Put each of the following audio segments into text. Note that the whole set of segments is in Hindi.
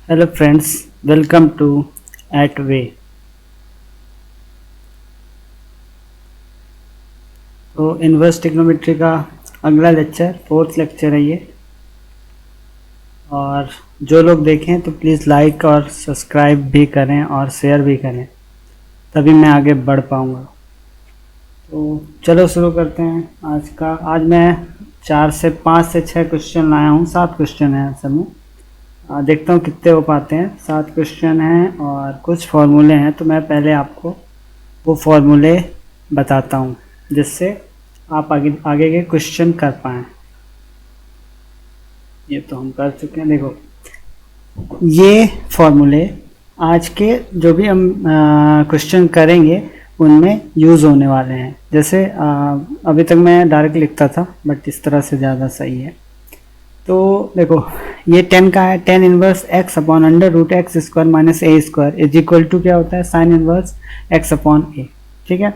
Hello friends, welcome to eight way. तो इन्वर्स ट्रिग्नोमेट्री का अगला लेक्चर, फोर्थ लेक्चर है ये। और जो लोग देखें तो प्लीज़ लाइक और सब्सक्राइब भी करें और शेयर भी करें, तभी मैं आगे बढ़ पाऊँगा। तो चलो शुरू करते हैं आज का। आज मैं 4 से 5 से 6 क्वेश्चन लाया हूँ। 7 क्वेश्चन हैं सब में। देखता हूँ कितने हो पाते हैं। 7 क्वेश्चन हैं और कुछ फार्मूले हैं, तो मैं पहले आपको वो फार्मूले बताता हूँ जिससे आप आगे के क्वेश्चन कर पाएँ। ये तो हम कर चुके हैं। देखो, ये फार्मूले आज के जो भी हम क्वेश्चन करेंगे उनमें यूज़ होने वाले हैं। जैसे अभी तक मैं डायरेक्ट लिखता था, बट इस तरह से ज़्यादा सही है। तो देखो, ये 10 का है। 10 inverse x upon under root x square minus a square is equal to क्या होता है, sine inverse x upon a. ठीक है,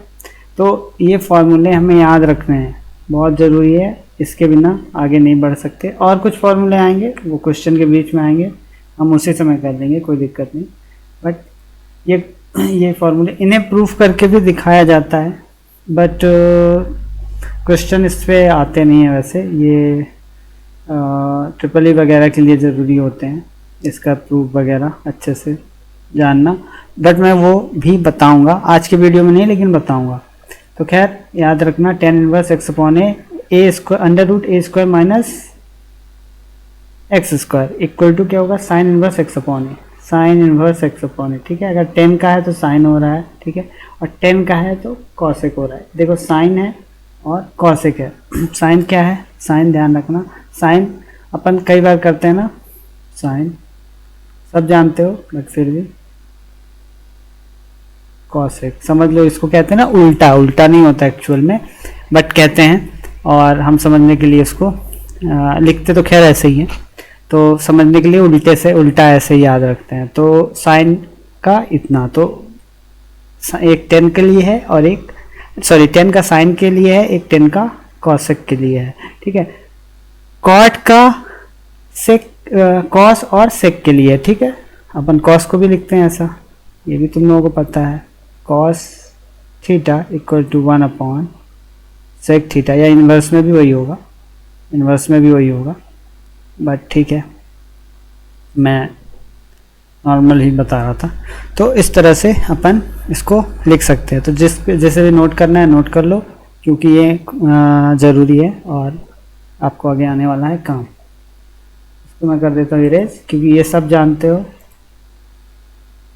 तो ये फार्मूले हमें याद रखने हैं, बहुत ज़रूरी है। इसके बिना आगे नहीं बढ़ सकते। और कुछ फार्मूले आएंगे, वो क्वेश्चन के बीच में आएंगे, हम उसी समय कर देंगे, कोई दिक्कत नहीं। बट ये फार्मूले, इन्हें प्रूफ करके भी दिखाया जाता है, बट क्वेश्चन इस पर आते नहीं है। वैसे ये ट्रिपल ई वगैरह के लिए ज़रूरी होते हैं, इसका प्रूफ वगैरह अच्छे से जानना। बट मैं वो भी बताऊंगा आज के वीडियो में नहीं, लेकिन बताऊंगा। तो खैर याद रखना, 10 inverse x upon a square under root a square minus x square equal to क्या होगा, sine inverse x upon a. Sine inverse x upon a, ठीक है। अगर 10 का है तो साइन हो रहा है, ठीक है, और 10 का है तो कॉसेक हो रहा है। देखो, साइन है और कॉसेक है। साइन क्या है, साइन ध्यान रखना। साइन अपन कई बार करते हैं ना, साइन सब जानते हो, बट फिर भी कॉसेक समझ लो। इसको कहते हैं ना उल्टा। उल्टा नहीं होता एक्चुअल में, बट कहते हैं। और हम समझने के लिए इसको लिखते तो खैर ऐसे ही है, तो समझने के लिए उल्टे से उल्टा ऐसे ही याद रखते हैं। तो साइन का इतना, तो एक 10 के लिए है और एक 10 का साइन के लिए है, एक 10 का कॉसेक के लिए है। ठीक है, कॉट का सेक, कॉस और सेक के लिए, ठीक है। अपन कॉस को भी लिखते हैं ऐसा, ये भी तुम लोगों को पता है। Cos theta equal to 1 upon sec theta, या इन्वर्स में भी वही होगा, इन्वर्स में भी वही होगा, बट ठीक है, मैं नॉर्मल ही बता रहा था। तो इस तरह से अपन इसको लिख सकते हैं। तो जैसे भी नोट करना है नोट कर लो, क्योंकि ये ज़रूरी है और आपको आगे आने वाला है काम। इसको मैं कर देता हूँ इरेज, क्योंकि ये सब जानते हो।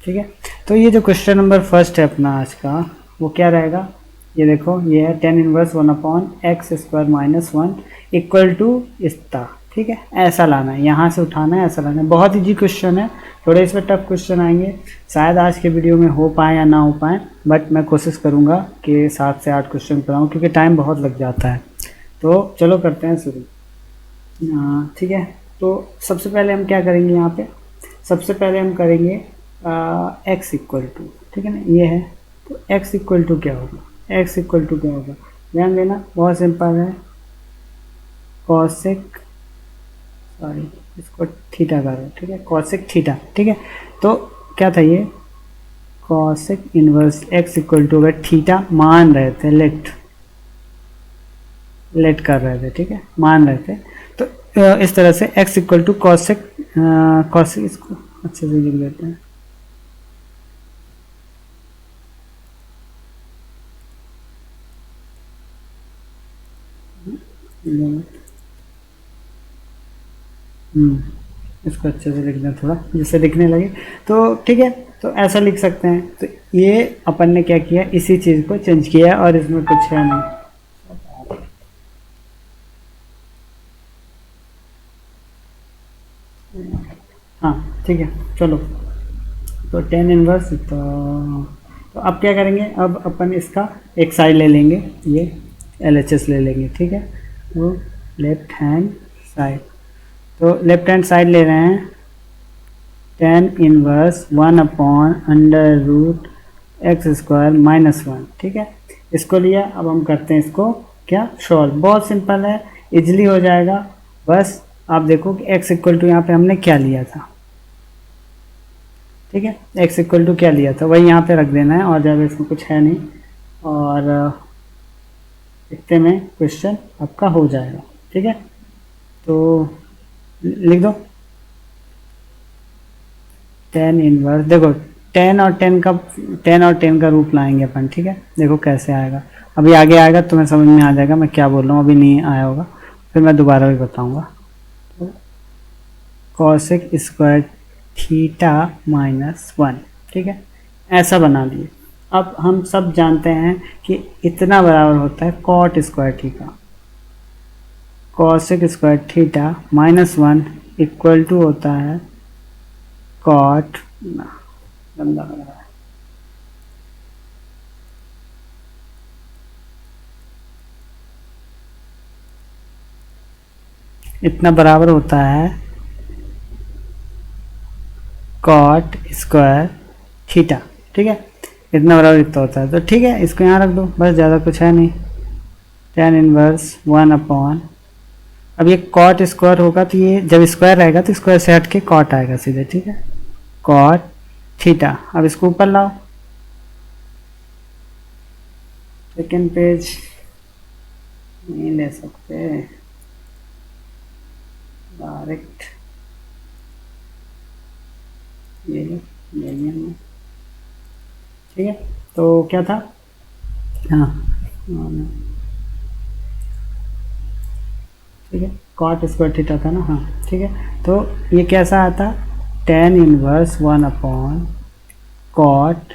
ठीक है, तो ये जो क्वेश्चन नंबर फर्स्ट है अपना आज का, वो क्या रहेगा, ये देखो, ये है 10 inverse 1 upon x square minus 1 equal to इतना। ठीक है, ऐसा लाना है, यहाँ से उठाना है, ऐसा लाना है। बहुत इजी क्वेश्चन है, थोड़े इसमें टफ क्वेश्चन आएंगे, शायद आज के वीडियो में हो पाए या ना हो पाए, बट मैं कोशिश करूँगा कि 7 से 8 क्वेश्चन कराऊँ, क्योंकि टाइम बहुत लग जाता है। तो चलो करते हैं शुरू। ठीक है, तो सबसे पहले हम क्या करेंगे यहाँ पे, सबसे पहले हम करेंगे एक्स इक्वल टू, ठीक है ना, ये है। तो एक्स इक्वल टू क्या होगा, एक्स इक्वल टू क्या होगा, ध्यान देना, बहुत सिंपल है। कॉसेक, सॉरी इसको थीटा करो, ठीक है, कॉसेक थीटा। ठीक है, तो क्या था ये, cosec inverse x equal to, अगर थीटा मान रहे थे, लेट कर रहे थे, ठीक है, मान रहे थे, तो इस तरह से x equal to cosec, cosec, इसको अच्छे से लिख देते हैं। इसको अच्छे से लिख दें थोड़ा, जिससे लिखने लगे तो ठीक है। तो ऐसा लिख सकते हैं। तो ये अपन ने क्या किया, इसी चीज़ को चेंज किया है, और इसमें कुछ है नहीं। हाँ ठीक है, चलो। तो 10 इनवर्स, तो अब क्या करेंगे, अब अपन इसका एक साइड ले लेंगे, ये LHS ले लेंगे, ठीक है। तो लेफ्ट हैंड साइड, तो लेफ्ट हैंड साइड ले रहे हैं, 10 inverse 1 upon under root x square minus 1, ठीक है। इसको लिया, अब हम करते हैं इसको क्या, सॉल्व। बहुत सिंपल है, इजली हो जाएगा। बस आप देखो कि एक्स इक्वल टू यहाँ पे हमने क्या लिया था, ठीक है। x इक्वल टू क्या लिया था वही यहाँ पे रख देना है और ज़्यादा इसमें कुछ है नहीं। और इतने में क्वेश्चन आपका हो जाएगा। ठीक है, तो लिख दो टेन इनवर्स। देखो 10 और 10 का रूप लाएंगे अपन। ठीक है, देखो कैसे आएगा। अभी आगे आएगा तुम्हें समझ में आ जाएगा मैं क्या बोल रहा हूँ, अभी नहीं आया होगा फिर मैं दोबारा भी बताऊंगा। तो कॉसेक स्क्वायर थीटा -1। ठीक है, ऐसा बना लिए। अब हम सब जानते हैं कि इतना बराबर होता है cot square theta. Cosec square theta -1 equal to होता है कॉट, गंदा लग रहा है, इतना बराबर होता है कॉट स्क्वायर थीटा। ठीक है, इतना बराबर इतना होता है। तो ठीक है, इसको यहाँ रख दो बस, ज़्यादा कुछ है नहीं। टेन इनवर्स 1/, अब ये कॉट स्क्वायर होगा तो ये जब स्क्वायर रहेगा तो स्क्वायर से हट के कॉट आएगा सीधे। ठीक है, कॉट थीटा। अब इसको ऊपर लाओ, सेकेंड पेज नहीं ले सकते डायरेक्ट, ये मिलियन में। ठीक है, तो क्या था, हाँ ठीक है, कॉट स्क्वायर थीटा था ना। हाँ ठीक है, तो ये कैसा आता, टेन इनवर्स 1/, कॉट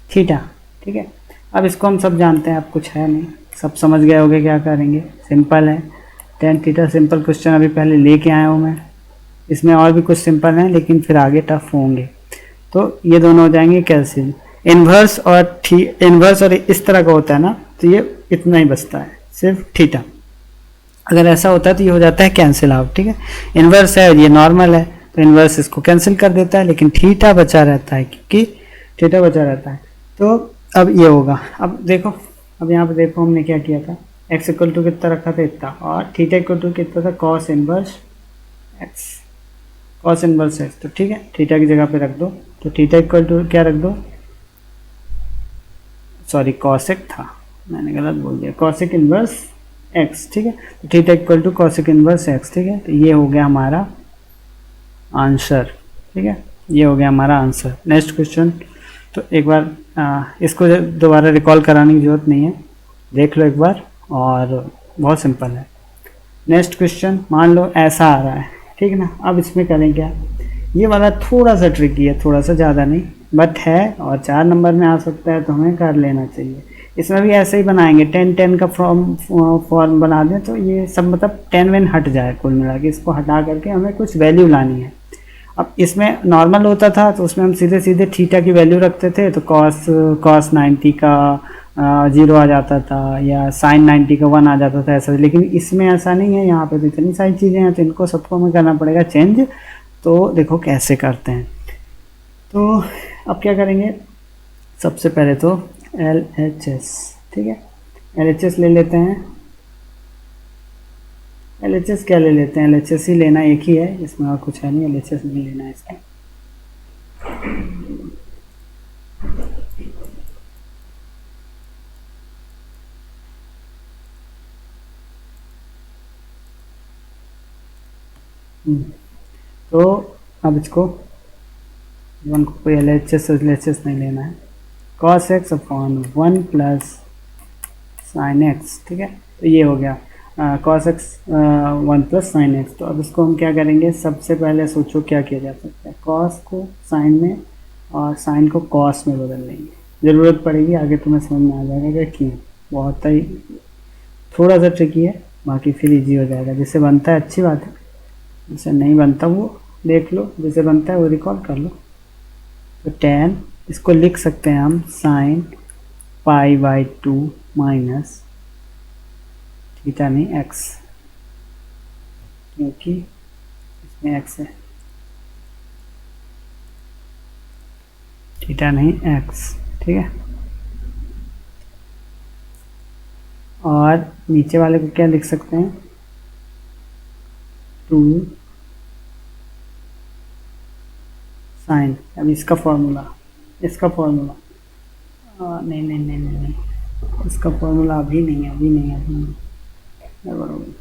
थीटा। ठीक है, अब इसको हम सब जानते हैं, अब कुछ है नहीं, सब समझ गए होगे क्या करेंगे। सिंपल है, टेन थीटा सिंपल क्वेश्चन अभी पहले लेके आया हूँ मैं। इसमें और भी कुछ सिंपल हैं लेकिन फिर आगे टफ होंगे। तो ये दोनों हो जाएंगे कैंसिल। इन्वर्स और इस तरह का होता है ना, तो ये इतना ही बचता है सिर्फ थीटा। अगर ऐसा होता है तो ये हो जाता है कैंसिल आउट। ठीक है, इन्वर्स है और ये नॉर्मल है तो इन्वर्स इसको कैंसिल कर देता है, लेकिन थीटा बचा रहता है क्योंकि थीटा बचा रहता है। तो अब ये होगा, अब देखो, अब यहाँ पे देखो हमने क्या किया था, x इक्वल टू कितना रखा था इतना, और थीटा इक्वल टू कितना था cos inverse x, cos inverse x। तो ठीक है, थीटा की जगह पे रख दो, तो थीटा इक्वल टू क्या रख दो, सॉरी कॉसेक था, मैंने गलत बोल दिया, कॉसेक इनवर्स x। ठीक है, तो theta equal to cosec inverse x। ठीक है, तो ये हो गया हमारा आंसर। ठीक है, ये हो गया हमारा आंसर। नेक्स्ट क्वेश्चन, तो एक बार इसको दोबारा रिकॉल कराने की जरूरत नहीं है, देख लो एक बार, और बहुत सिंपल है। नेक्स्ट क्वेश्चन, मान लो ऐसा आ रहा है, ठीक है ना। अब इसमें करें क्या, ये वाला थोड़ा सा ट्रिकी है, थोड़ा सा, ज़्यादा नहीं बट है, और 4 नंबर में आ सकता है तो हमें कर लेना चाहिए। इसमें भी ऐसे ही बनाएंगे, 10 का फॉर्म बना दें तो ये सब मतलब 10 वेन हट जाए, कुल मिला के इसको हटा करके हमें कुछ वैल्यू लानी है। अब इसमें नॉर्मल होता था तो उसमें हम सीधे सीधे थीटा की वैल्यू रखते थे, तो कॉस 90 का 0 आ जाता था, या साइन 90 का 1 आ जाता था, ऐसा। लेकिन इसमें ऐसा नहीं है, यहाँ पे तो इतनी सारी चीज़ें हैं तो इनको सबको हमें करना पड़ेगा चेंज। तो देखो कैसे करते हैं। तो अब क्या करेंगे, सबसे पहले तो LHS, ठीक है, LHS ले लेते हैं। LHS क्या ले लेते हैं, LHS ही लेना, एक ही है, इसमें और कुछ है नहीं, LHS नहीं लेना है इसका। तो अब इसको वन को कोई LHS नहीं लेना है, cos x upon 1 plus sine x. ठीक है, तो ये हो गया cos x 1 plus sine x. तो अब इसको हम क्या करेंगे, सबसे पहले सोचो क्या किया जा सकता है, cos को साइन में और साइन को cos में बदल लेंगे। ज़रूरत पड़ेगी आगे तुम्हें समझ में आ जाएगा कि क्यों, बहुत ही थोड़ा सा ट्रिकी है, बाकी फिर इजी हो जाएगा। जिससे बनता है अच्छी बात है, जिससे नहीं बनता वो देख लो, जिसे बनता है वो रिकॉल कर लो। तो 10, इसको लिख सकते हैं हम साइन π/2 माइनस थीटा नहीं x, क्योंकि इसमें x है, थीटा नहीं x। ठीक है, और नीचे वाले को क्या लिख सकते हैं, 2 साइन, अब इसका फॉर्मूला नहीं नहीं नहीं नहीं नहीं, इसका फॉर्मूला अभी नहीं है, अभी नहीं है, अभी नहीं, गड़बड़ हो गई।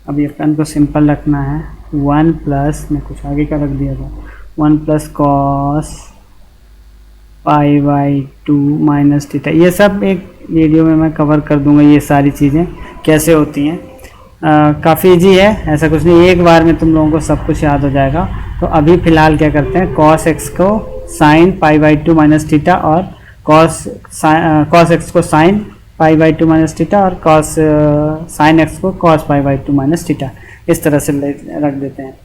अब ये पेन को सिंपल रखना है, 1 प्लस, मैं कुछ आगे का रख दिया था, 1 plus cos pi by 2 minus theta. ये सब एक वीडियो में मैं कवर कर दूंगा, ये सारी चीज़ें कैसे होती हैं। काफ़ी इजी है, ऐसा कुछ नहीं, एक बार में तुम लोगों को सब कुछ याद हो जाएगा। तो अभी फ़िलहाल क्या करते हैं, कॉस एक्स को sine pi by 2 minus theta, और कॉस एक्स को sine pi by 2 minus theta, और कॉस साइन एक्स को cos pi by 2 minus theta, इस तरह से रख देते हैं।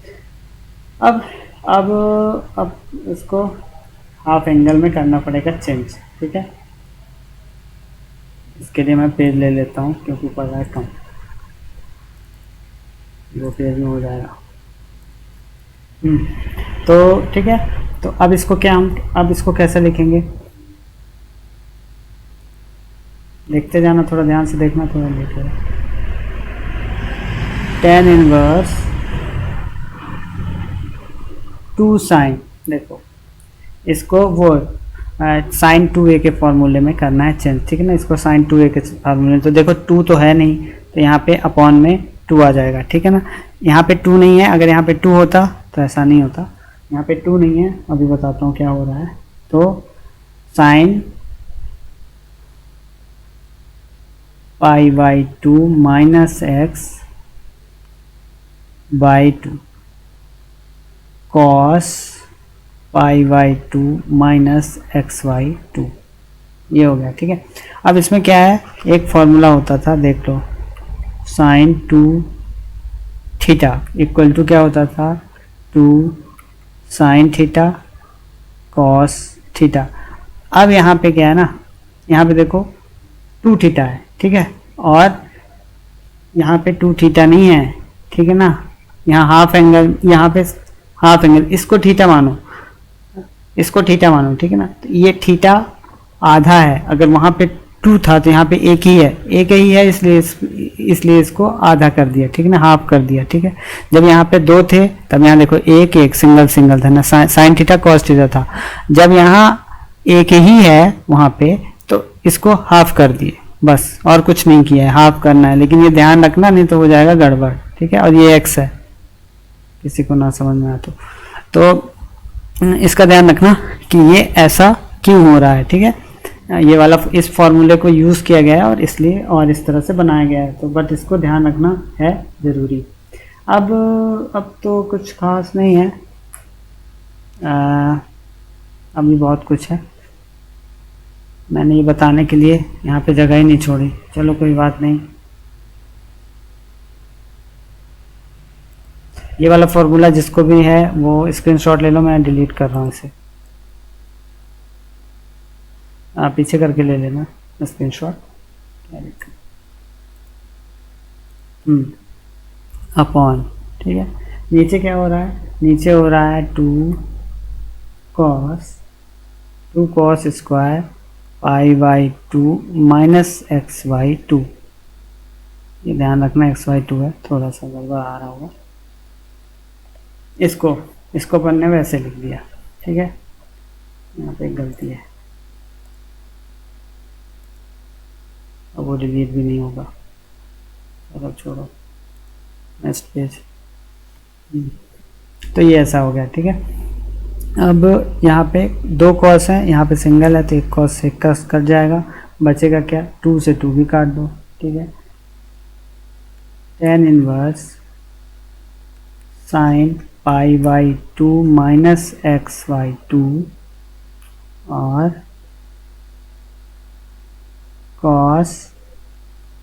अब अब इसको हाफ एंगल में करना पड़ेगा चेंज, ठीक है। इसके लिए मैं पेज ले लेता हूँ क्योंकि पड़ रहा है कम, 2 पेज में हो जाएगा। तो ठीक है, तो अब इसको क्या, हम अब इसको कैसे लिखेंगे, देखते जाना, थोड़ा ध्यान से देखना, थोड़ा देखिए। टेन इनवर्स 2 साइन, देखो इसको वो साइन 2a के फॉर्मूले में करना है चेंज, ठीक है ना। इसको साइन 2a के फॉर्मूले में, तो देखो 2 तो है नहीं, तो यहाँ पे अपॉन में 2 आ जाएगा, ठीक है ना। यहाँ पे 2 नहीं है, अगर यहाँ पे 2 होता तो ऐसा नहीं होता, यहाँ पे 2 नहीं है, अभी बताता हूँ क्या हो रहा है। तो sine pi by 2 minus x by 2 cos pi by 2 minus x by 2, ये हो गया, ठीक है। अब इसमें क्या है, एक फॉर्मूला होता था, देख लो, साइन 2 थीटा इक्वल टू क्या होता था, 2 साइन थीटा कॉस थीटा। अब यहाँ पे क्या है ना, यहाँ पे देखो 2 थीटा है, ठीक है, और यहाँ पे 2 थीटा नहीं है, ठीक है ना। यहाँ हाफ एंगल, यहाँ पे हाफ एंगल, इसको थीटा मानो, इसको थीटा मानो, ठीक है ना। तो ये थीटा आधा है, अगर वहाँ पे 2 था तो यहाँ पे एक ही है, एक ही है, इसलिए इसको आधा कर दिया, ठीक है ना, हाफ कर दिया, ठीक है। जब यहाँ पे 2 थे तब यहाँ देखो एक एक सिंगल सिंगल था ना, साइन थीटा कॉस थीटा था। जब यहाँ एक ही है वहाँ पे, तो इसको हाफ कर दिए, बस, और कुछ नहीं किया है, हाफ करना है, लेकिन ये ध्यान रखना, नहीं तो हो जाएगा गड़बड़, ठीक है। और ये एक्स है, किसी को ना समझ में आए तो इसका ध्यान रखना कि ये ऐसा क्यों हो रहा है, ठीक है। ये वाला इस फॉर्मूले को यूज़ किया गया है और इसलिए और इस तरह से बनाया गया है, तो बट इसको ध्यान रखना है ज़रूरी। अब तो कुछ खास नहीं है, अभी बहुत कुछ है, मैंने ये बताने के लिए यहाँ पे जगह ही नहीं छोड़ी, चलो कोई बात नहीं। ये वाला फॉर्मूला जिसको भी है वो स्क्रीनशॉट ले लो, मैं डिलीट कर रहा हूँ इसे, आप पीछे करके ले लेना स्क्रीनशॉट। अपॉन, ठीक है। नीचे क्या हो रहा है, नीचे हो रहा है 2 cos square pi by 2 minus x by 2, ये ध्यान रखना एक्स बाई 2 है, थोड़ा सा गड़बड़ आ रहा होगा, इसको पढ़ने में ऐसे लिख दिया, ठीक है। यहाँ पे एक गलती है, अब वो डिलीट भी नहीं होगा, चलो छोड़ो, नेक्स्ट पेज। तो ये ऐसा हो गया, ठीक है। अब यहाँ पे 2 कॉस है, यहाँ पे सिंगल है, तो एक कॉस से कट जाएगा, बचेगा क्या, 2 से 2 भी काट दो, ठीक है। Tan inverse sine pi by 2 minus x by 2 और cos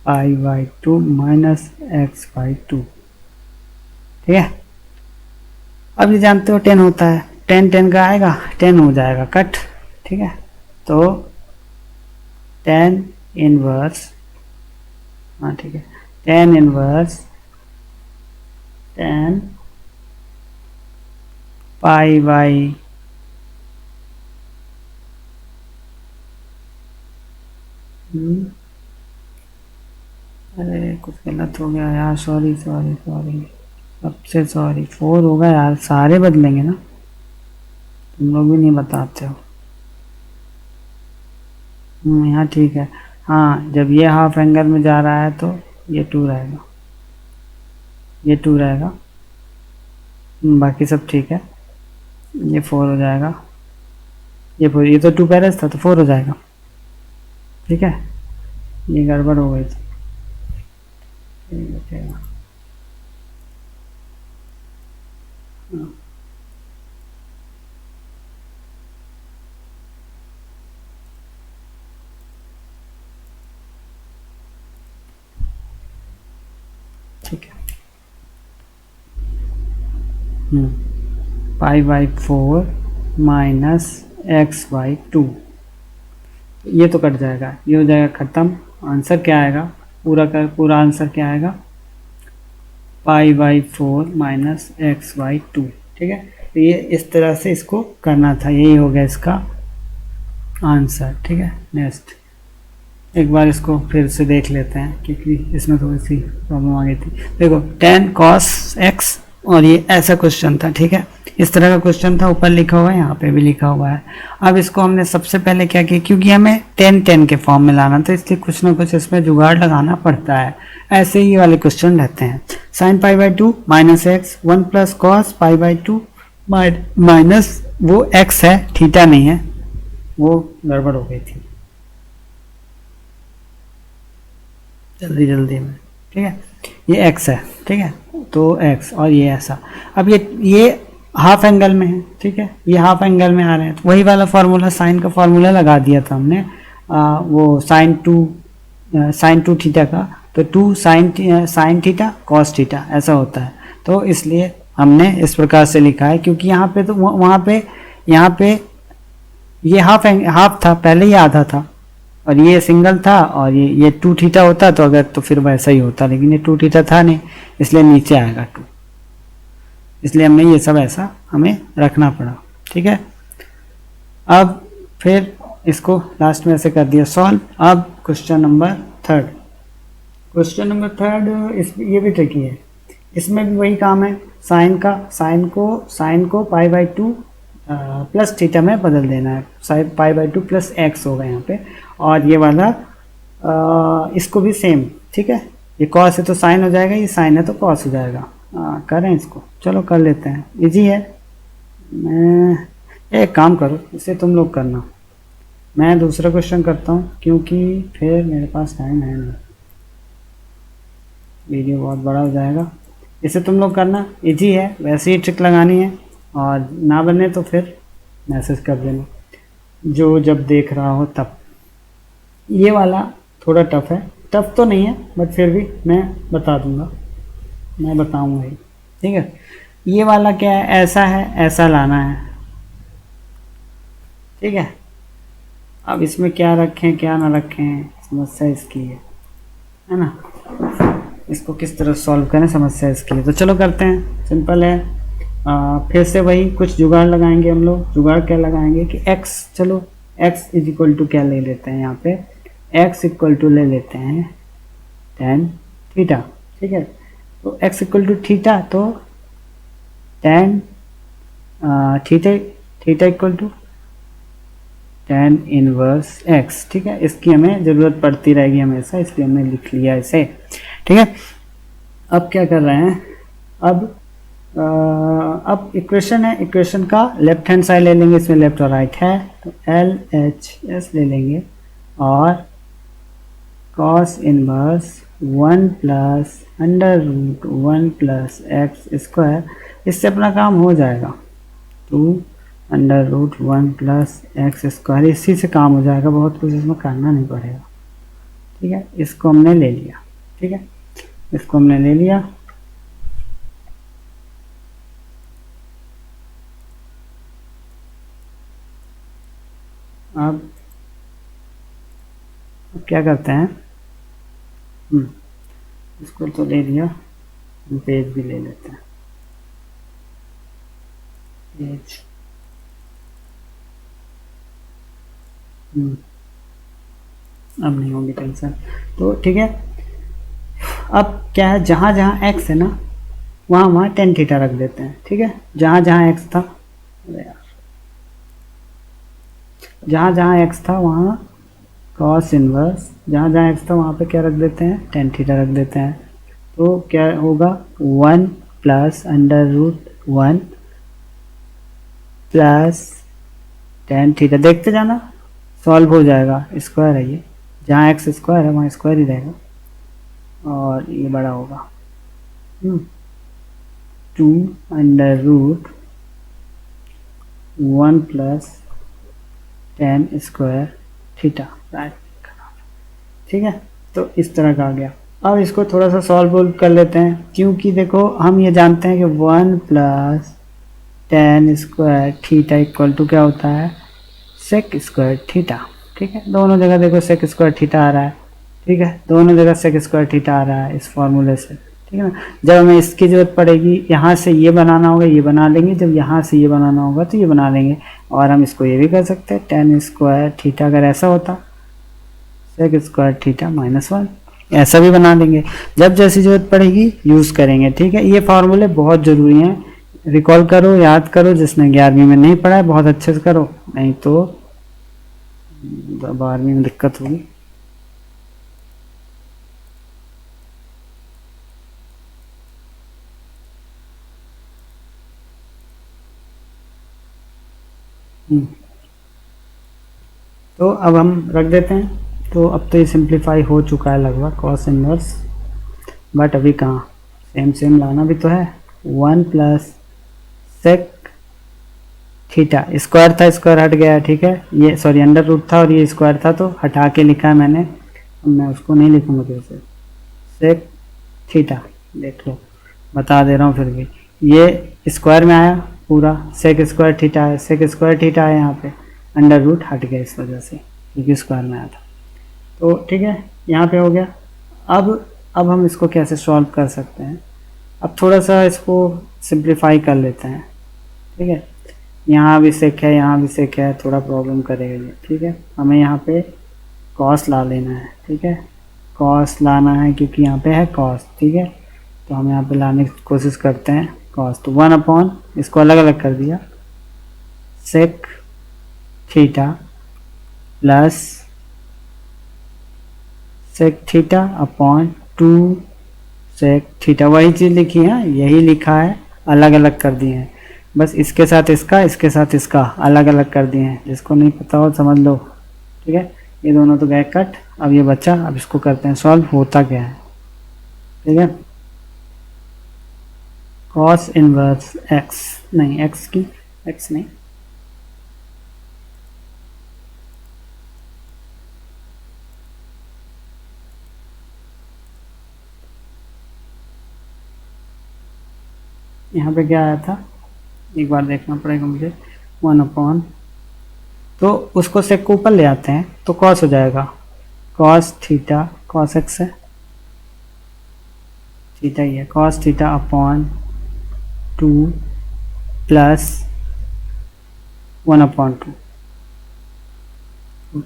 pi by 2 minus x by 2, ठीक है। अब ये जानते हो 10 होता है, 10 का आएगा, 10 हो जाएगा कट, ठीक है। तो टेन इनवर्स, हाँ ठीक है, टेन इनवर्स 10 पाई बाई अरे कुछ गलत हो गया यार, सॉरी सॉरी सॉरी, सबसे सॉरी। 4 होगा यार, सारे बदलेंगे ना, तुम लोग भी नहीं बताते हो। यहाँ ठीक है। हाँ, जब ये हाफ एंगल में जा रहा है तो ये 2 रहेगा, ये 2 रहेगा। बाकी सब ठीक है। ये 4 हो जाएगा, ये 4, ये तो 2 पैरेस था तो 4 हो जाएगा। ठीक है, ये गड़बड़ हो गई थी। ठीक है, ठीक है। हाँ, ठीक है। Pi by 4 minus x by 2, ये तो कट जाएगा, ये हो जाएगा ख़त्म। आंसर क्या आएगा, पूरा का पूरा आंसर क्या आएगा, pi by 4 minus x by 2। ठीक है, तो ये इस तरह से इसको करना था, यही हो गया इसका आंसर। ठीक है, नेक्स्ट एक बार इसको फिर से देख लेते हैं, क्योंकि इसमें थोड़ी सी प्रॉब्लम आ गई थी। देखो 10 cos x, और ये ऐसा क्वेश्चन था। ठीक है, इस तरह का क्वेश्चन था, ऊपर लिखा हुआ है, यहाँ पे भी लिखा हुआ है। अब इसको हमने सबसे पहले क्या किया, क्योंकि हमें 10 के फॉर्म में लाना था, इसलिए कुछ ना कुछ इसमें जुगाड़ लगाना पड़ता है। ऐसे ही वाले क्वेश्चन रहते हैं। Sine pi by 2 minus x, 1 plus cos pi by 2 minus वो एक्स है, थीटा नहीं है, वो गड़बड़ हो गई थी जल्दी जल्दी में। ठीक है, ये x है। ठीक है, तो x और ये ऐसा। अब ये हाफ एंगल में है। ठीक है, ये हाफ एंगल में आ रहे हैं, तो वही वाला फार्मूला, साइन का फार्मूला लगा दिया था हमने। वो साइन टू थीटा का, तो 2 साइन थीटा कॉस थीटा ऐसा होता है। तो इसलिए हमने इस प्रकार से लिखा है, क्योंकि यहाँ पे तो वहाँ पे यहाँ पे ये हाफ था पहले, ये आधा था, और ये सिंगल था, और ये 2 थीटा होता तो अगर तो फिर वैसा ही होता, लेकिन ये 2 थीटा था नहीं, इसलिए नीचे आएगा 2, इसलिए हमने ये सब ऐसा हमें रखना पड़ा। ठीक है, अब फिर इसको लास्ट में ऐसे कर दिया सॉल्व। अब क्वेश्चन नंबर 3, क्वेश्चन नंबर 3 इस ये भी ट्रिकी है, इसमें भी वही काम है। साइन को पाई बाई 2 प्लस थीटा में बदल देना है, sine pi by 2 plus x होगा यहाँ पे, और ये वाला इसको भी सेम। ठीक है, ये कॉस है तो साइन हो जाएगा, ये साइन है तो कॉस हो जाएगा। करें इसको, चलो कर लेते हैं, इजी है। मैं एक काम करो, इसे तुम लोग करना, मैं दूसरा क्वेश्चन करता हूँ, क्योंकि फिर मेरे पास टाइम है नहीं, वीडियो बहुत बड़ा हो जाएगा। इसे तुम लोग करना, इजी है, वैसे ही ट्रिक लगानी है, और ना बने तो फिर मैसेज कर देना, जो जब देख रहा हो तब। ये वाला थोड़ा टफ है, टफ तो नहीं है बट फिर भी मैं बता दूंगा, मैं बताऊंगा ही। ठीक है, ये वाला क्या है, ऐसा है, ऐसा लाना है। ठीक है, अब इसमें क्या रखें क्या ना रखें, समस्या इसकी है ना, इसको किस तरह सॉल्व करें, समस्या इसकी है। तो चलो करते हैं, सिंपल है। फिर से वही कुछ जुगाड़ लगाएंगे हम लोग। जुगाड़ क्या लगाएंगे कि x, चलो x इज इक्वल टू क्या ले लेते हैं, यहाँ पे x इक्वल टू ले लेते हैं tan थीटा। ठीक है, तो x इक्वल टू थीटा, तो tan theta equal to tan inverse x। ठीक है, इसकी हमें ज़रूरत पड़ती रहेगी हमेशा, इसलिए हमने लिख लिया इसे। ठीक है, अब क्या कर रहे हैं, अब इक्वेशन है, इक्वेशन का लेफ्ट हैंड साइड ले लेंगे, इसमें लेफ्ट और राइट है, तो LHS ले लेंगे, और cos inverse 1 plus under root 1 plus x square, इससे अपना काम हो जाएगा, 2 under root 1 plus x square, इसी से काम हो जाएगा, बहुत कुछ इसमें करना नहीं पड़ेगा। ठीक है, इसको हमने ले लिया। ठीक है, इसको हमने ले लिया। अब क्या करते हैं, इसको तो ले लिया, पेज भी ले लेते हैं, पेज। अब नहीं होगी टेंशन, तो ठीक है, अब क्या है, जहाँ जहाँ एक्स है ना वहाँ वहाँ टेन थीटा रख देते हैं, ठीक है। जहाँ जहाँ एक्स था, जहाँ जहाँ एक्स था वहाँ कॉस इनवर्स, जहाँ जहाँ एक्स था वहाँ पे क्या रख देते हैं, टेन थीटा रख देते हैं। तो क्या होगा, 1 plus under root 1 plus tan theta, देखते जाना सॉल्व हो जाएगा। स्क्वायर है ये, जहाँ एक्स स्क्वायर है वहाँ स्क्वायर ही रहेगा और ये बड़ा होगा 2 under root 1 plus 10 square theta, ठीक है। तो इस तरह का आ गया। अब इसको थोड़ा सा सॉल्व कर लेते हैं, क्योंकि देखो हम ये जानते हैं कि 1 plus 10 square theta equal to क्या होता है, सेक स्क्वायर थीटा, ठीक है। दोनों जगह देखो सेक स्क्वायर थीटा आ रहा है, ठीक है, दोनों जगह सेक स्क्वायर थीटा आ रहा है इस फॉर्मूले से, ठीक है ना। जब हमें इसकी ज़रूरत पड़ेगी, यहाँ से ये बनाना होगा ये बना लेंगे, जब यहाँ से ये बनाना होगा तो ये बना लेंगे। और हम इसको ये भी कर सकते हैं, 10 स्क्वायर थीटा अगर ऐसा होता, सेक स्क्वायर थीटा -1, ऐसा भी बना लेंगे। जब जैसी ज़रूरत पड़ेगी यूज़ करेंगे, ठीक है। ये फार्मूले बहुत ज़रूरी हैं, रिकॉल करो, याद करो। जिसने 11वीं में नहीं पढ़ा है बहुत अच्छे से करो, नहीं तो 12वीं में दिक्कत होगी। तो अब हम रख देते हैं। तो अब तो ये सिंप्लीफाई हो चुका है लगभग, कॉस इनवर्स, बट अभी कहाँ, सेम सेम लाना भी तो है। 1 प्लस सेक थीटा, स्क्वायर था स्क्वायर हट गया है, ठीक है। ये सॉरी अंडर रूट था और ये स्क्वायर था तो हटा के लिखा है मैंने, मैं उसको नहीं लिखूंगा फिर से। सेक थीटा, देख लो बता दे रहा हूँ फिर भी, ये स्क्वायर में आया पूरा, सेक स्क्वायर थीटा है, सेक स्क्वायर थीटा है, यहाँ पे अंडर रूट हट गया इस वजह से क्योंकि स्क्वायर में आया था। तो ठीक है, यहाँ पे हो गया। अब हम इसको कैसे सॉल्व कर सकते हैं, अब थोड़ा सा इसको सिंप्लीफाई कर लेते हैं, ठीक है। यहाँ भी सेक है, यहाँ भी सेक है, थोड़ा प्रॉब्लम करेगा ये, ठीक है। हमें यहाँ पे कॉस ला लेना है, ठीक है, कॉस लाना है क्योंकि यहाँ पे है कॉस, ठीक है। तो हम यहाँ पे लाने की कोशिश करते हैं कॉस, तो 1 अपॉन, इसको अलग अलग कर दिया, sec theta plus sec theta upon 2 sec theta, वही चीज़ लिखी है, यही लिखा है, अलग अलग कर दिए हैं बस, इसके साथ इसका, इसके साथ इसका अलग अलग कर दिए हैं। जिसको नहीं पता हो समझ लो, ठीक है। ये दोनों तो गए कट, अब ये बच्चा, अब इसको करते हैं सॉल्व, होता क्या है, ठीक है। कॉस इनवर्स एक्स, नहीं एक्स की, एक्स नहीं, यहाँ पे क्या आया था एक बार देखना पड़ेगा मुझे, 1 अपॉन, तो उसको सेक को ऊपर ले आते हैं तो कॉस हो जाएगा, कॉस थीटा, कॉस एक्स है, थीटा ही है, cos theta upon 2 plus 1 upon 2,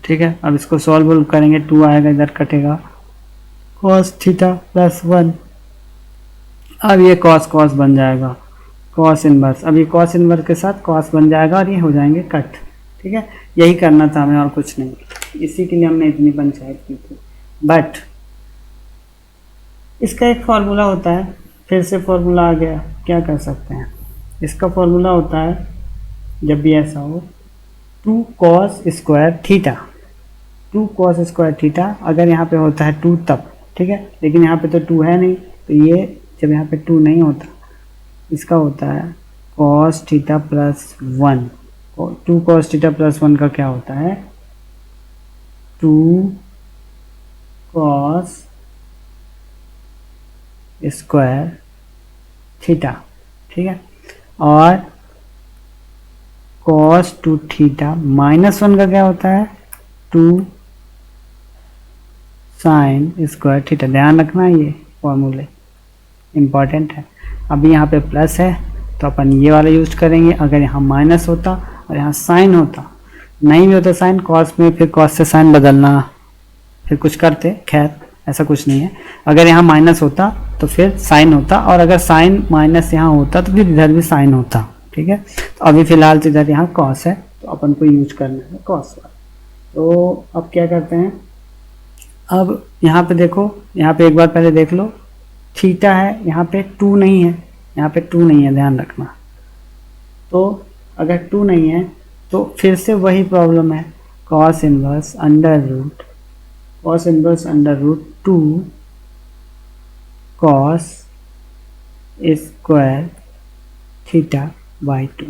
ठीक है। अब इसको सॉल्व करेंगे, 2 आएगा इधर कटेगा, कॉस थीटा प्लस 1, अब ये कॉस कॉस बन जाएगा, कॉस इनवर्स, अब ये कॉस इनवर्स के साथ कॉस बन जाएगा और ये हो जाएंगे कट, ठीक है। यही करना था हमें और कुछ नहीं, इसी के लिए हमने इतनी पंचायत की थी। बट इसका एक फॉर्मूला होता है, फिर से फॉर्मूला आ गया, क्या कर सकते हैं, इसका फॉर्मूला होता है जब भी ऐसा हो, 2 cos square theta, 2 cos square theta, अगर यहाँ पे होता है 2 तब, ठीक है, लेकिन यहाँ पे तो 2 है नहीं, तो ये जब यहाँ पे 2 नहीं होता, इसका होता है cos theta plus 1, 2 cos theta plus 1 का क्या होता है, 2 कॉस स्क्वायर थीटा, ठीक है। और कॉस 2 थीटा माइनस 1 का क्या होता है, 2 साइन स्क्वायर थीटा, ध्यान रखना ये फॉर्मूले इम्पॉर्टेंट है। अभी यहाँ पे प्लस है तो अपन ये वाला यूज करेंगे, अगर यहाँ माइनस होता और यहाँ साइन होता, नहीं भी होता साइन, कॉस में फिर कॉस से साइन बदलना, फिर कुछ करते, खैर ऐसा कुछ नहीं है। अगर यहाँ माइनस होता तो फिर साइन होता, और अगर साइन माइनस यहाँ होता तो फिर इधर भी साइन होता। ठीक है, तो अभी फिलहाल तो इधर यहाँ कॉस है तो अपन को यूज करना है कॉस वाला। तो अब क्या करते हैं, अब यहाँ पे देखो, यहाँ पे एक बार पहले देख लो, थीटा है, यहाँ पे 2 नहीं है, यहाँ पे 2 नहीं है, ध्यान रखना। तो अगर 2 नहीं है तो फिर से वही प्रॉब्लम है, cos inverse under root, cos inverse under root 2 cos square theta by 2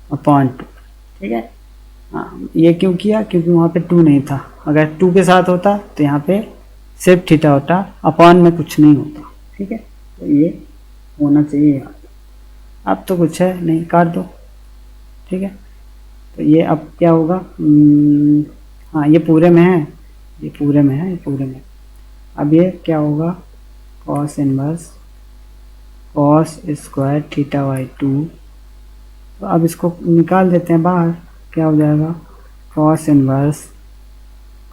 upon 2। ठीक है, हाँ, ये क्यों किया, क्योंकि वहाँ पे 2 नहीं था। अगर 2 के साथ होता तो यहाँ पे सिर्फ थीटा होता, अपॉन में कुछ नहीं होता। ठीक है, तो ये होना चाहिए यहाँ पे। अब तो कुछ है नहीं, काट दो। ठीक है, तो ये अब क्या होगा, हाँ ये पूरे में है, ये पूरे में है, ये पूरे में। अब ये क्या होगा, cos inverse cos square theta by 2। तो अब इसको निकाल देते हैं बाहर, क्या हो जाएगा, cos inverse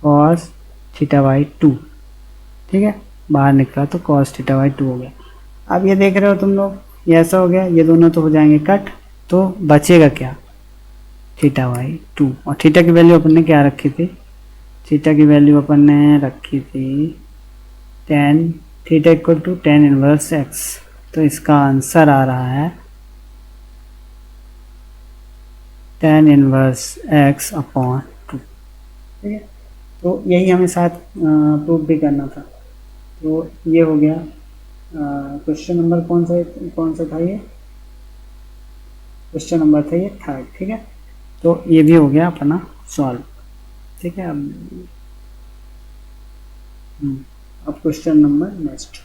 cos theta by 2। ठीक है, बाहर निकला तो कॉस थीटा बाई 2 हो गया। अब ये देख रहे हो तुम लोग, ये ऐसा हो गया, ये दोनों तो हो जाएंगे कट, तो बचेगा क्या, थीटा बाई 2। और थीटा की वैल्यू अपन ने क्या रखी थी, थीटा की वैल्यू अपन ने रखी थी tan, theta equal to tan inverse x। तो इसका आंसर आ रहा है tan इनवर्स x अपॉन 2। ठीक है, तो यही हमें साथ प्रूफ भी करना था। तो ये हो गया क्वेश्चन नंबर कौन सा था, ये क्वेश्चन नंबर था ये 3rd। ठीक है, तो ये भी हो गया अपना सॉल्व। ठीक है, अब क्वेश्चन नंबर नेक्स्ट,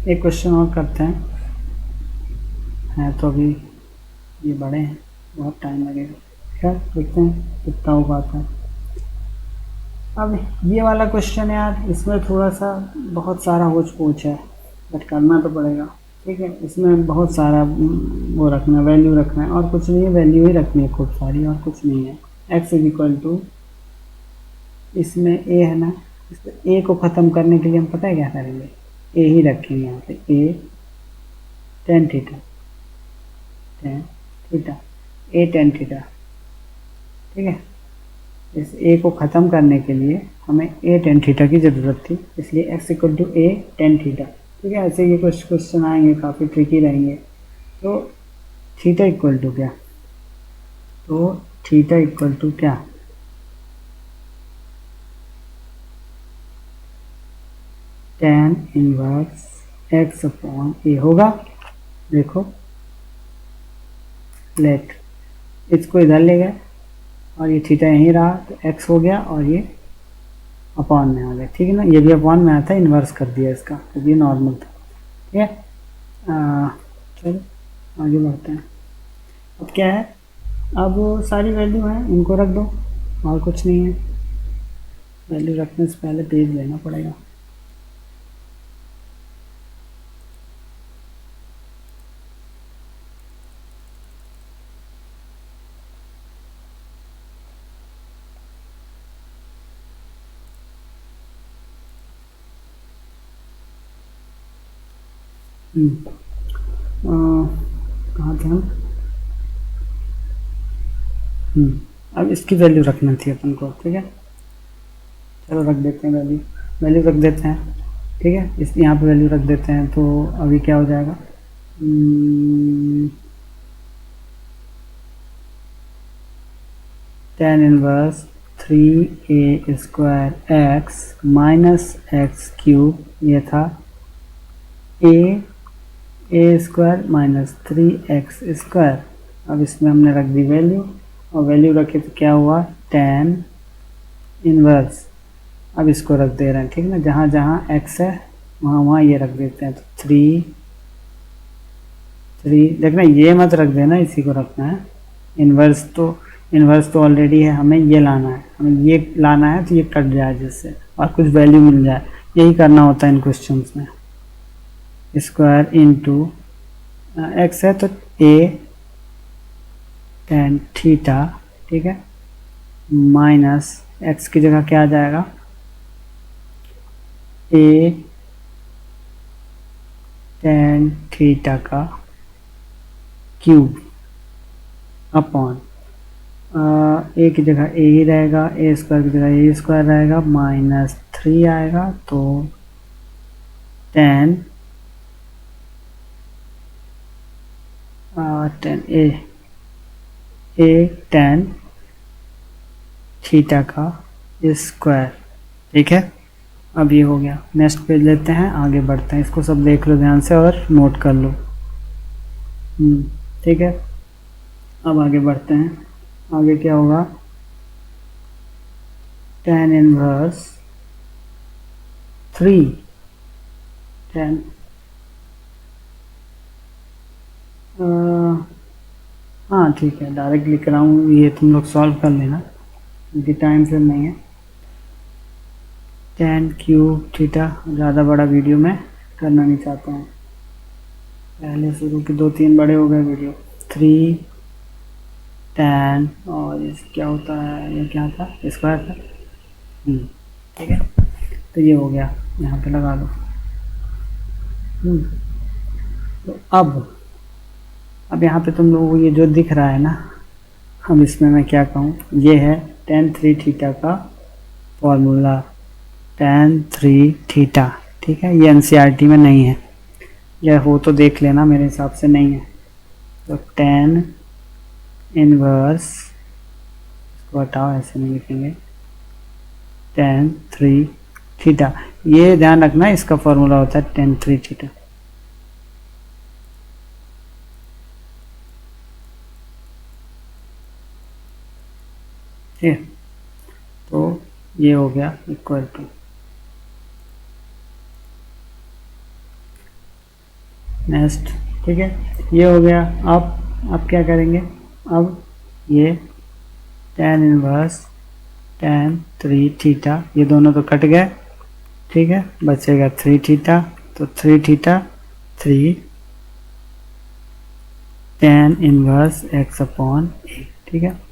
एक क्वेश्चन और करते हैं तो अभी ये बड़े हैं, बहुत टाइम लगेगा। खैर देखते हैं कितना हो पाता है। अब ये वाला क्वेश्चन यार, इसमें थोड़ा सा बहुत सारा होच पोच है, बट करना तो पड़ेगा। ठीक है, इसमें बहुत सारा वो रखना, वैल्यू रखना है, और कुछ नहीं है, वैल्यू ही रखनी है खूब सारी, और कुछ नहीं है। x इज इक्वल टू, इसमें a है ना, इसमें a को ख़त्म करने के लिए हम पता है क्या करेंगे, a ही रखेंगे यहाँ पे, a tan theta, a tan theta. ठीक है, इस a को ख़त्म करने के लिए हमें a tan थीटा की ज़रूरत थी, इसलिए x equal to a tan theta. ठीक है, ऐसे ये कुछ क्वेश्चन आएंगे, काफ़ी ट्रिकी रहेंगे। तो थीटा इक्वल टू क्या, तो थीटा इक्वल टू क्या, tan inverse x upon a होगा। देखो लेट, इसको इधर ले गए और ये थीटा यहीं रहा, तो x हो गया और ये अपॉन में आ गया। ठीक है ना, ये भी अपॉन में आता है, इन्वर्स कर दिया इसका, तो ये नॉर्मल था। ठीक है, चलो आगे बढ़ते हैं। अब क्या है, अब सारी वैल्यू है, इनको रख दो, और कुछ नहीं है। वैल्यू रखने से पहले पेज लेना पड़ेगा। कहाँ थे हम, अब इसकी वैल्यू रखनी थी अपन को। ठीक है, चलो रख देते हैं, वैल्यू रख देते हैं। ठीक है, इस यहाँ पे वैल्यू रख देते हैं, तो अभी क्या हो जाएगा, tan inverse 3a square x minus x cube, ये था a square minus 3x square. अब इसमें हमने रख दी वैल्यू, और वैल्यू रखे तो क्या हुआ, tan इनवर्स। अब इसको रख दे रहे हैं, ठीक ना, जहाँ जहाँ x है वहाँ ये रख देते हैं। तो 3 देखना, ये मत रख देना, इसी को रखना है। इन्वर्स तो ऑलरेडी है, हमें ये लाना है, तो ये कट जाए जिससे, और कुछ वैल्यू मिल जाए। यही करना होता है इन क्वेश्चंस में। स्क्वायर इंटू एक्स है तो ए टेन थीटा, ठीक है, माइनस एक्स की जगह क्या आ जाएगा, ए टेन थीटा का क्यूब अपॉन ए की जगह ए ही रहेगा, ए स्क्वायर की जगह ए स्क्वायर रहेगा, माइनस 3 आएगा, तो टेन ए टेन थीटा का स्क्वायर, ठीक है। अब ये हो गया। नेक्स्ट पेज लेते हैं, आगे बढ़ते हैं, इसको सब देख लो ध्यान से और नोट कर लो। ठीक है, अब आगे बढ़ते हैं। आगे क्या होगा, टेन इनवर्स 3 टेन हाँ ठीक है, डायरेक्ट लिख रहा हूँ, ये तुम लोग सॉल्व कर लेना क्योंकि टाइम फिर नहीं है। टेन क्यूब थीटा, ज़्यादा बड़ा वीडियो मैं करना नहीं चाहता हूँ, पहले शुरू के 2-3 बड़े हो गए वीडियो। 3 टेन और ये क्या होता है, ये क्या था, स्क्वायर था, ठीक है। तो ये हो गया, यहाँ पे लगा लो। तो अब यहाँ पे तुम लोगों को ये जो दिख रहा है ना, अब इसमें मैं क्या कहूँ, ये है टेन 3 थीटा का फॉर्मूला, टेन 3 थीटा, ठीक है। ये एनसीईआरटी में नहीं है, यह हो तो देख लेना, मेरे हिसाब से नहीं है। तो टेन इनवर्स, इसको हटाओ, ऐसे नहीं लिखेंगे, टेन 3 थीटा, ये ध्यान रखना इसका फॉर्मूला होता है टेन 3 थीटा। ठीक, तो ये हो गया इक्वल टू, नेक्स्ट, ठीक है, ये हो गया। अब क्या करेंगे, अब ये टेन इनवर्स टेन 3 थीटा, ये दोनों तो कट गए, ठीक है, बचेगा 3 थीटा, तो 3 theta 3 tan inverse x upon a, ठीक है।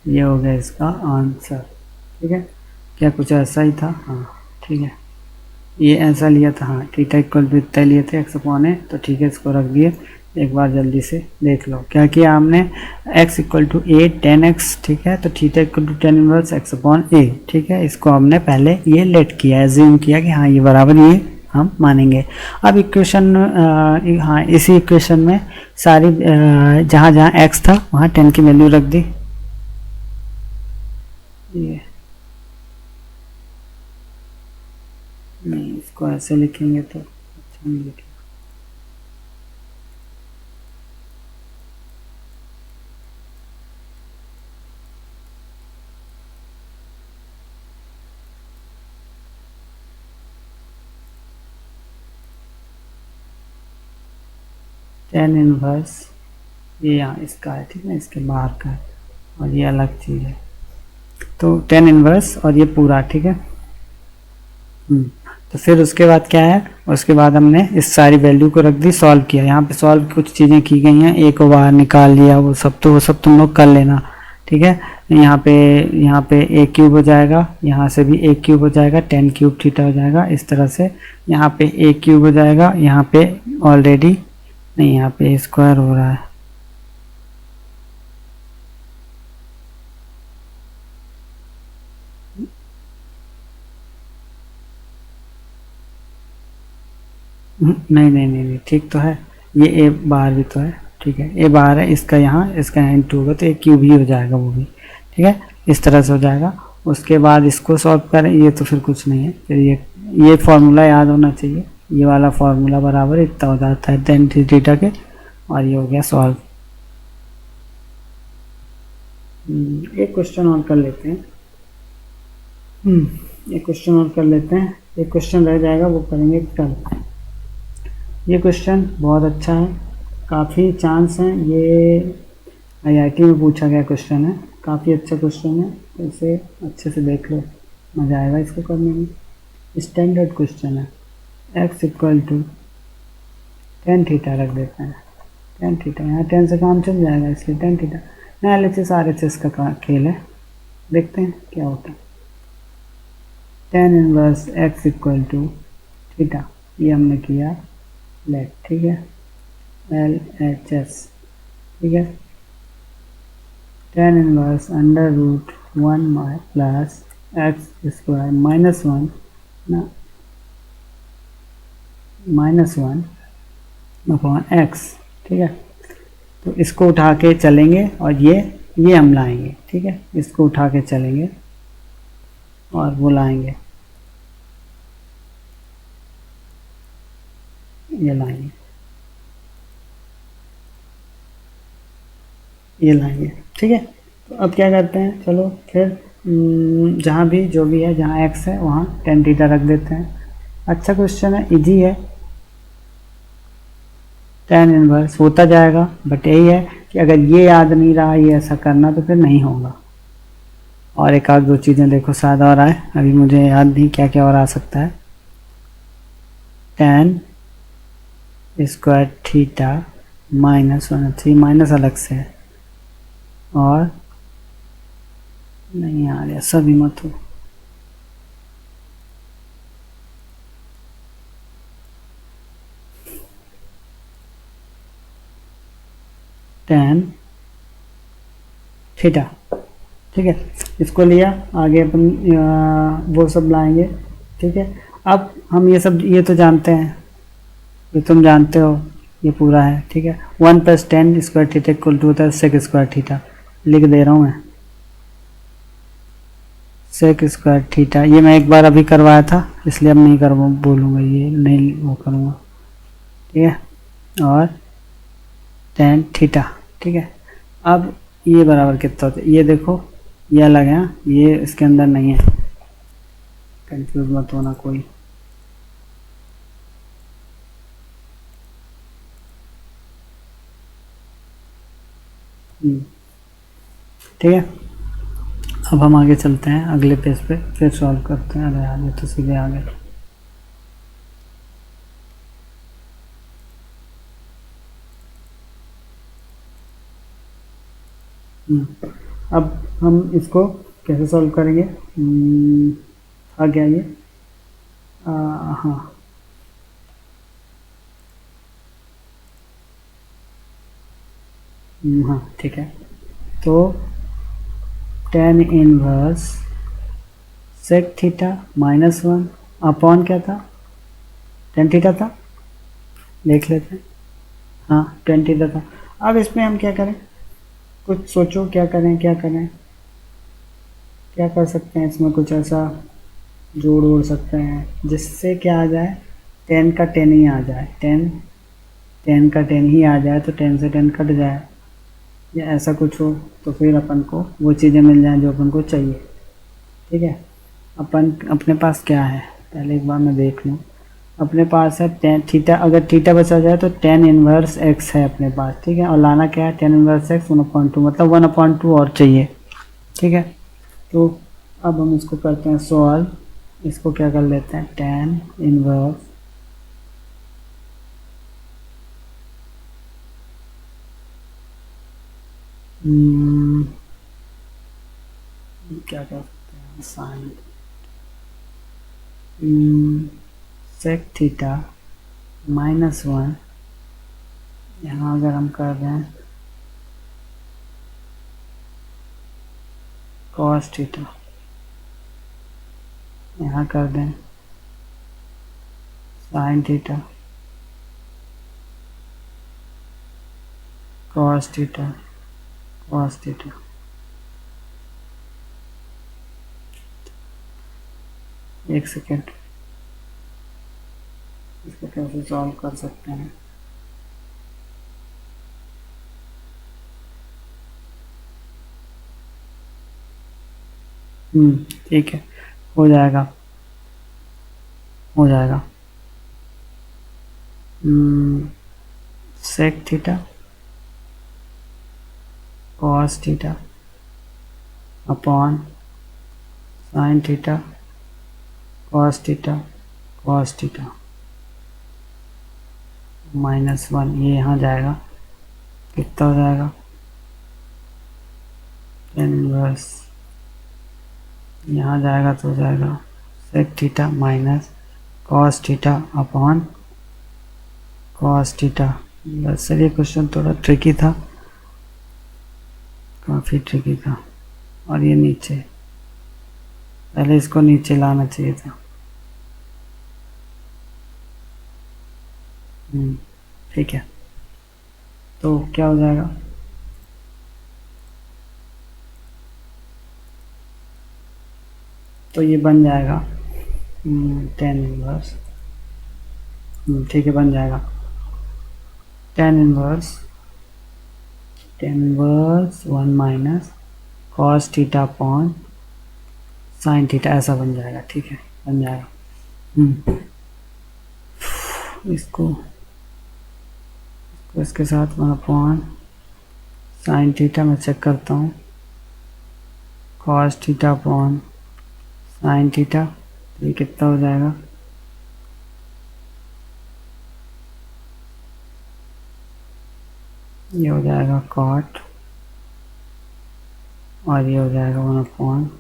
ये हो गया इसका आंसर, ठीक है। क्या कुछ ऐसा ही था, हाँ ठीक है, ये ऐसा लिया था, हाँ, थीटा इक्वल टू इतना लिए थे एक्स अपॉन ए, तो ठीक है, इसको रख दिए। एक बार जल्दी से देख लो क्या किया हमने, x equal to A 10x, ठीक है, तो theta equal to tan inverse x upon a, ठीक है। इसको हमने पहले ये लेट किया, एज्यूम किया कि हाँ ये बराबर, ये हम मानेंगे। अब इक्वेशन, हाँ, इसी इक्वेशन में सारी जहाँ जहाँ x था वहाँ 10 की वैल्यू रख दी, ये नहीं, इसको ऐसे लिखेंगे तो अच्छा नहीं लिखेंगे। टेन इनवर्स, ये यहाँ इसका है, ठीक है, इसके बाहर का है, और ये अलग चीज़ है, तो टेन इनवर्स और ये पूरा, ठीक है। तो फिर उसके बाद क्या है, उसके बाद हमने इस सारी वैल्यू को रख दी, सॉल्व किया। यहाँ पे सॉल्व कुछ चीज़ें की गई हैं, ए को बाहर निकाल लिया, वो सब तुम लोग कर लेना, ठीक है। यहाँ पे ए क्यूब हो जाएगा, यहाँ से भी ए क्यूब हो जाएगा, टेन क्यूब थीटा हो जाएगा, इस तरह से यहाँ पे ए क्यूब हो जाएगा, यहाँ पे ऑलरेडी नहीं, यहाँ पे स्क्वायर हो रहा है, नहीं नहीं नहीं नहीं, ठीक तो है, ये ए बाहर भी तो है, ठीक है, ए बाहर है, इसका यहाँ इंटू होगा तो ए क्यूब ही हो जाएगा वो भी, ठीक है, इस तरह से हो जाएगा। उसके बाद इसको सॉल्व करें, ये तो फिर कुछ नहीं है, फिर ये फॉर्मूला याद होना चाहिए, ये वाला फॉर्मूला बराबर इतना हो जाता है टेन थीटा के, और ये हो गया सॉल्व। एक क्वेश्चन और कर लेते हैं, एक क्वेश्चन और कर लेते हैं, एक क्वेश्चन रह जाएगा, वो करेंगे कल। ये क्वेश्चन बहुत अच्छा है, काफ़ी चांस हैं, ये आईआईटी में पूछा गया क्वेश्चन है, काफ़ी अच्छा क्वेश्चन है, तो इसे अच्छे से देख लो, मज़ा आएगा इसको करने में। स्टैंडर्ड क्वेश्चन है, x equal to tan theta रख देते हैं, टेन थीटा, यहाँ टेन से काम चल जाएगा इसलिए टेन थीटा। यहाँ LHS RHS का खेल है, देखते हैं क्या होता है। Tan inverse x equal to theta, ये हमने किया लेट, ठीक है, LHS, ठीक है। Tan inverse under root 1 plus x square minus one ना -1 अपॉन एक्स, ठीक है। तो इसको उठा के चलेंगे और ये हम लाएंगे, ठीक है, इसको उठा के चलेंगे और वो लाएंगे, ये लाएंगे, ये लाएंगे, ठीक है। तो अब क्या करते हैं, चलो फिर जहाँ भी जो भी है, जहाँ एक्स है वहाँ टेन थीटा रख देते हैं। अच्छा क्वेश्चन है, इजी है, टेन इनवर्स होता जाएगा, बट यही है कि अगर ये याद नहीं रहा ये ऐसा करना तो फिर नहीं होगा। और एक आध दो चीज़ें देखो शायद और आए, अभी मुझे याद नहीं क्या क्या और आ सकता है। टेन स्क्वायर थीटा -1, 3 माइनस अलग से है, और नहीं आ रहा, सभी मत हो, टेन थीटा, ठीक है। इसको लिया, आगे अपन वो सब लाएंगे, ठीक है। अब हम ये सब, ये तो जानते हैं, ये तुम जानते हो, ये पूरा है, ठीक है। 1 + 10 स्क्वायर थीटा इक्वल टू होता है सेक स्क्वायर थीटा, लिख दे रहा हूँ मैं, सेक स्क्वायर थीटा। ये मैं एक बार अभी करवाया था इसलिए अब नहीं कर बोलूँगा, ये नहीं वो करूँगा, ठीक है। और टेन थीटा, ठीक है। अब ये बराबर कितना होता है, ये देखो, ये अलग है, ये इसके अंदर नहीं है, कंफ्यूज मत होना कोई। ठीक है, अब हम आगे चलते हैं अगले पेज पे, फिर सॉल्व करते हैं। अरे यार ये तो सीधे आ गए। अब हम इसको कैसे सॉल्व करेंगे, आ गया ये, हाँ, हाँ ठीक है। तो tan inverse sec theta -1 upon क्या था, टेन थीटा था, देख लेते हैं, हाँ टेन थीटा था। अब इसमें हम क्या करें, कुछ सोचो क्या करें, क्या करें, क्या कर सकते हैं इसमें, कुछ ऐसा जोड़ ओड़ सकते हैं जिससे क्या आ जाए, टेन का टेन ही आ जाए, टेन का टेन ही आ जाए, तो टेन से टेन कट जाए, या ऐसा कुछ हो, तो फिर अपन को वो चीज़ें मिल जाएं जो अपन को चाहिए, ठीक है। अपन अपने पास क्या है, पहले एक बार मैं देख लूँ, अपने पास है टेन थीटा, अगर थीटा बचा जाए तो टेन इनवर्स एक्स है अपने पास, ठीक है। और लाना क्या है, टेन इनवर्स एक्स 1/2, मतलब 1/2 और चाहिए, ठीक है। तो अब हम इसको करते हैं सॉल्व, इसको क्या कर लेते हैं, टेन इनवर्स क्या कर सकते हैं, साइन सेक थीटा -1, यहाँ अगर हम कर रहे हैं कॉस थीटा, यहाँ कर दें sign theta, cos theta, cos theta. एक सेकेंड, इसको कैसे सॉल्व कर सकते हैं, ठीक है, हो जाएगा, हो जाएगा। Sec theta cos theta upon sine theta cos theta cos theta -1, ये यहाँ जाएगा, कितना हो जाएगा, टेन इनवर्स यहाँ जाएगा तो हो जाएगा sec theta minus cos theta upon cos theta. बस सर ये क्वेश्चन थोड़ा ट्रिकी था, काफ़ी ट्रिकी था। और ये नीचे, पहले इसको नीचे लाना चाहिए था। ठीक है, तो क्या हो जाएगा, तो ये बन जाएगा टेन इनवर्स, ठीक है बन जाएगा tan inverse one minus cos theta upon sine theta, ऐसा बन जाएगा। ठीक है बन जाएगा। इसको इसके साथ वन अपॉन साइन थीटा मैं चेक करता हूँ, cos theta upon sine theta, ये कितना हो जाएगा, ये हो जाएगा कॉट और ये हो जाएगा वन अपॉन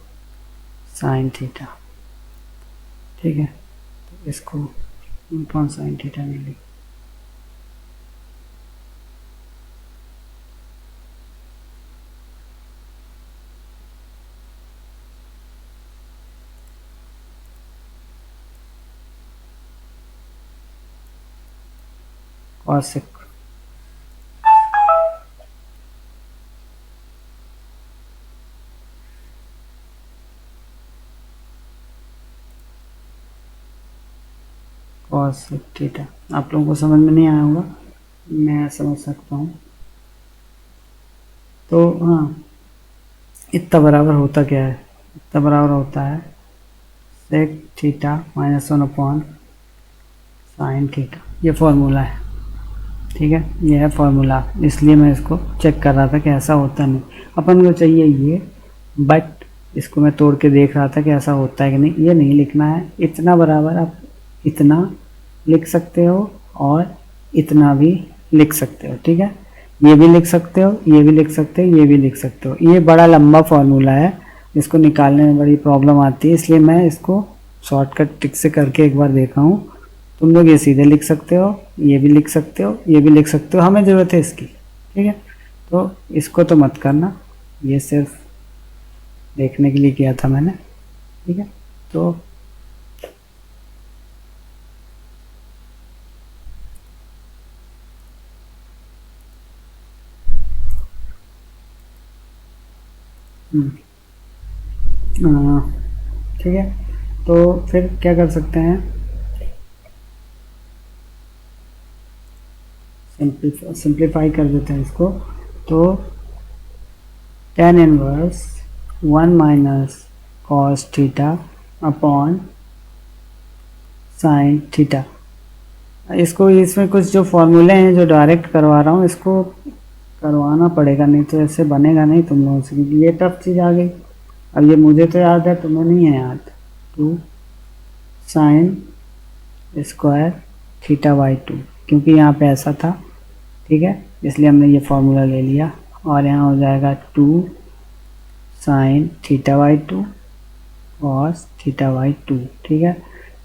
साइन थीटा। ठीक है, तो इसको वन अपॉन साइन थीटा नहीं लिख, कॉसेक कॉसेक थीटा। आप लोगों को समझ में नहीं आया होगा, मैं समझ सकता हूँ। तो हाँ, इतना बराबर होता क्या है, इतना बराबर होता है sec theta minus one upon sine theta, ये फॉर्मूला है। ठीक है, ये है फॉर्मूला, इसलिए मैं इसको चेक कर रहा था कि ऐसा होता नहीं, अपन को चाहिए ये, बट इसको मैं तोड़ के देख रहा था कि ऐसा होता है कि नहीं। ये नहीं लिखना है, इतना बराबर आप इतना लिख सकते हो और इतना भी लिख सकते हो। ठीक है, ये भी लिख सकते हो, ये भी लिख सकते हो, ये भी लिख सकते हो। ये बड़ा लंबा फॉर्मूला है, इसको निकालने में बड़ी प्रॉब्लम आती है, इसलिए मैं इसको शॉर्टकट ट्रिक से करके एक बार देखा हूँ। तुम लोग ये सीधे लिख सकते हो, ये भी लिख सकते हो, ये भी लिख सकते हो, हमें ज़रूरत है इसकी। ठीक है, तो इसको तो मत करना, ये सिर्फ देखने के लिए किया था मैंने। ठीक है, तो ठीक है, तो फिर क्या कर सकते हैं, सिंप्लीफाई कर देते हैं इसको। तो tan inverse one minus cos theta upon sine theta, इसको इसमें कुछ जो फॉर्मूले हैं जो डायरेक्ट करवा रहा हूँ, इसको करवाना पड़ेगा, नहीं तो ऐसे बनेगा नहीं तुम लोगों से, क्योंकि ये टफ चीज़ आ गई। अब ये मुझे तो याद है, तुम्हें नहीं है याद। Two sine square theta by two, क्योंकि यहाँ पे ऐसा था। ठीक है, इसलिए हमने ये फॉर्मूला ले लिया, और यहाँ हो जाएगा two sine theta by two cos theta by two. ठीक है,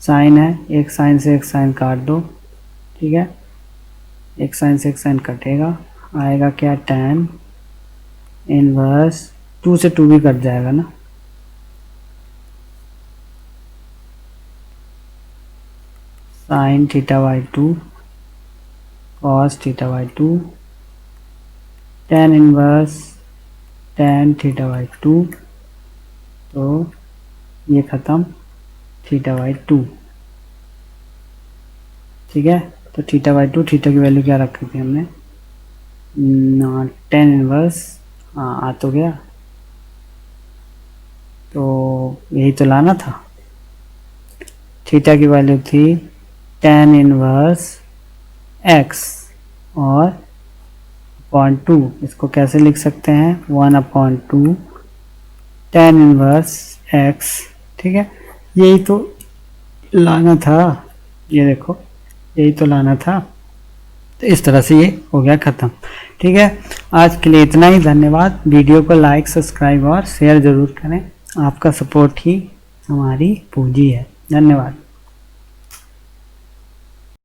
साइन है, एक साइन से एक साइन काट दो। ठीक है, एक साइन से एक साइन कटेगा, आएगा क्या, tan इनवर्स, टू से टू भी कट जाएगा ना, sign theta by two cos theta by to, tan inverse tan theta by to, तो ये ख़त्म थीटा बाई टू। ठीक है, तो थीटा बाई टू, थीटा की वैल्यू क्या रखी थी हमने, tan इनवर्स, हाँ आ तो गया, तो यही तो लाना था। थीटा की वैल्यू थी tan इनवर्स x और अपॉन टू, इसको कैसे लिख सकते हैं, one upon two tan inverse x। ठीक है, यही तो लाना था, ये देखो यही तो लाना था, तो इस तरह से ये हो गया ख़त्म। ठीक है, आज के लिए इतना ही। धन्यवाद। वीडियो को लाइक, सब्सक्राइब और शेयर ज़रूर करें। आपका सपोर्ट ही हमारी पूंजी है। धन्यवाद।